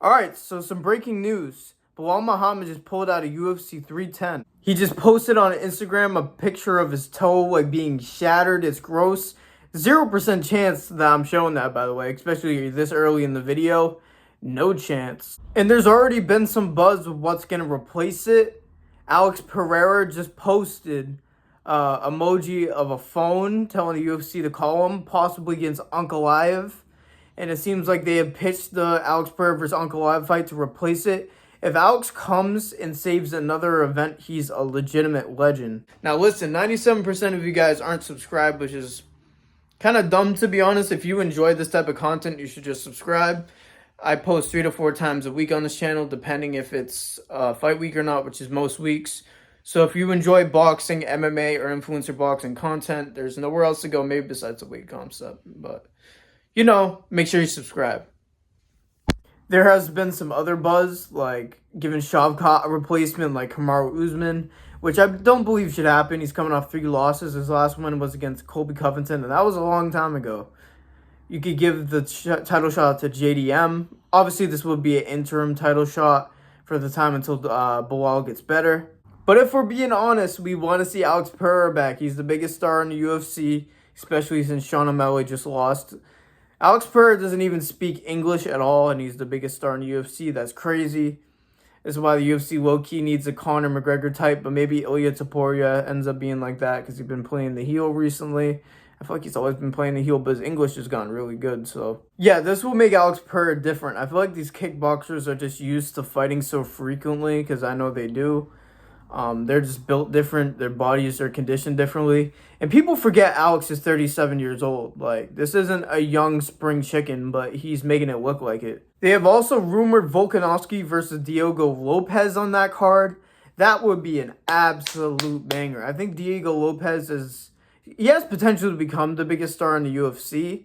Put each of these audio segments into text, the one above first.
Alright, so some breaking news. Belal Muhammad just pulled out of UFC 310. He just posted on Instagram a picture of his toe like being shattered. It's gross. 0% chance that I'm showing that, by the way, especially this early in the video. No chance. And there's already been some buzz of what's going to replace it. Alex Pereira just posted emoji of a phone telling the UFC to call him, possibly against Ankalaev. And it seems like they have pitched the Alex Pereira versus Ankalaev fight to replace it. If Alex comes and saves another event, he's a legitimate legend. Now listen, 97% of you guys aren't subscribed, which is kind of dumb to be honest. If you enjoy this type of content, you should just subscribe. I post 3 to 4 times a week on this channel, depending if it's fight week or not, which is most weeks. So if you enjoy boxing, MMA, or influencer boxing content, there's nowhere else to go, maybe besides the weight comp stuff. But, you know, make sure you subscribe. There has been some other buzz, like giving Shavkat a replacement like Kamaru Usman, which I don't believe should happen. He's coming off 3 losses. His last one was against Colby Covington, and that was a long time ago. You could give the title shot to JDM. Obviously, this would be an interim title shot for the time until Belal gets better. But if we're being honest, we want to see Alex Pereira back. He's the biggest star in the UFC, especially since Sean O'Malley just lost. Alex Pereira doesn't even speak English at all, and he's the biggest star in the UFC. That's crazy. This is why the UFC low-key needs a Conor McGregor type, but maybe Ilia Topuria ends up being like that because he's been playing the heel recently. I feel like he's always been playing the heel, but his English has gotten really good. So, yeah, this will make Alex Pereira different. I feel like these kickboxers are just used to fighting so frequently, because I know they do. They're just built different. Their bodies are conditioned differently. And people forget Alex is 37 years old. Like, this isn't a young spring chicken, but he's making it look like it. They have also rumored Volkanovski versus Diego Lopez on that card. That would be an absolute banger. I think Diego Lopez he has potential to become the biggest star in the UFC.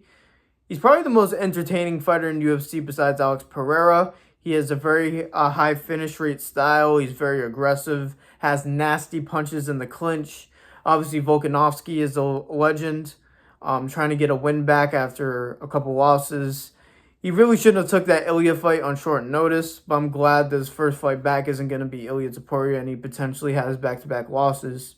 He's probably the most entertaining fighter in the UFC besides Alex Pereira. He has a very high finish rate style. He's very aggressive, has nasty punches in the clinch. Obviously, Volkanovski is a legend, trying to get a win back after a couple losses. He really shouldn't have took that Ilia fight on short notice, but I'm glad that his first fight back isn't going to be Ilia Topuria, and he potentially has back-to-back losses.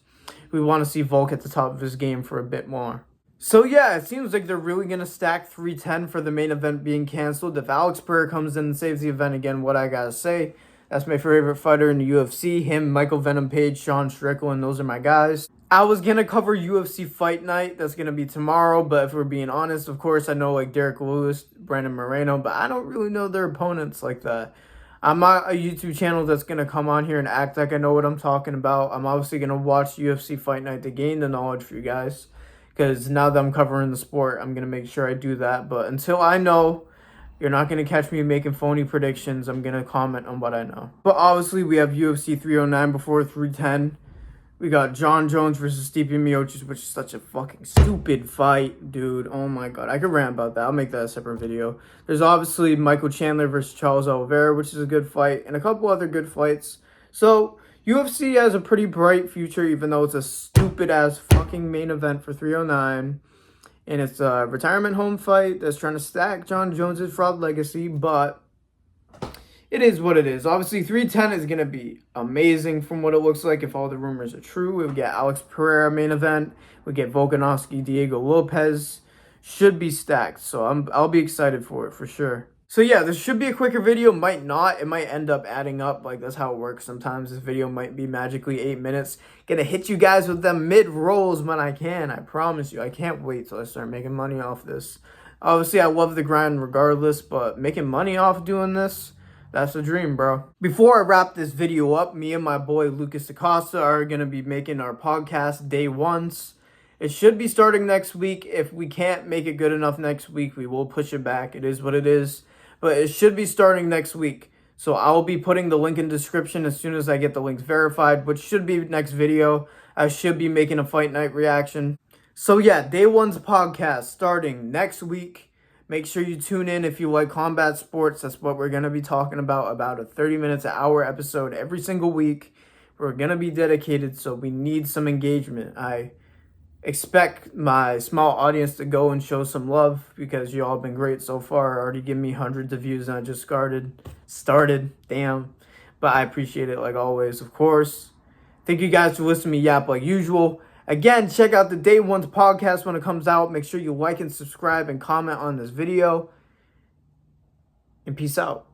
We want to see Volk at the top of his game for a bit more. So yeah, it seems like they're really going to stack 310 for the main event being canceled. If Alex Pereira comes in and saves the event again, what I gotta say, that's my favorite fighter in the UFC. Him, Michael Venom Page, Sean Strickland, those are my guys. I was going to cover UFC Fight Night. That's going to be tomorrow, but if we're being honest, of course, I know like Derek Lewis, Brandon Moreno, but I don't really know their opponents like that. I'm not a YouTube channel that's going to come on here and act like I know what I'm talking about. I'm obviously going to watch UFC Fight Night to gain the knowledge for you guys. Because now that I'm covering the sport, I'm going to make sure I do that. But until I know, you're not going to catch me making phony predictions. I'm going to comment on what I know. But obviously, we have UFC 309 before 310. We got John Jones versus Stipe Miocic, which is such a fucking stupid fight, dude. Oh my god. I could rant about that. I'll make that a separate video. There's obviously Michael Chandler versus Charles Oliveira, which is a good fight. And a couple other good fights. So, UFC has a pretty bright future, even though it's a stupid-ass fucking main event for 309. And it's a retirement home fight that's trying to stack John Jones' fraud legacy, but it is what it is. Obviously, 310 is going to be amazing from what it looks like if all the rumors are true. We'll get Alex Pereira main event. We'll get Volkanovski, Diego Lopez. Should be stacked, so I'll be excited for it for sure. So yeah, this should be a quicker video, might not. It might end up adding up, like that's how it works. Sometimes this video might be magically 8 minutes. Gonna hit you guys with them mid-rolls when I can, I promise you. I can't wait till I start making money off this. Obviously, I love the grind regardless, but making money off doing this, that's the dream, bro. Before I wrap this video up, me and my boy Lucas Acosta are gonna be making our podcast day ones. It should be starting next week. If we can't make it good enough next week, we will push it back. It is what it is. But it should be starting next week. So I will be putting the link in the description as soon as I get the links verified, which should be next video. I should be making a fight night reaction. So yeah, day one's podcast starting next week. Make sure you tune in if you like combat sports. That's what we're going to be talking about a 30 minutes, an hour episode every single week. We're going to be dedicated, so we need some engagement. I expect my small audience to go and show some love because you all been great so far. Already giving me hundreds of views and I just started. started. Damn. But I appreciate it like always, of course. Thank you guys for listening to me yap like usual. Again, check out the Day One's podcast when it comes out. Make sure you like and subscribe and comment on this video. And peace out.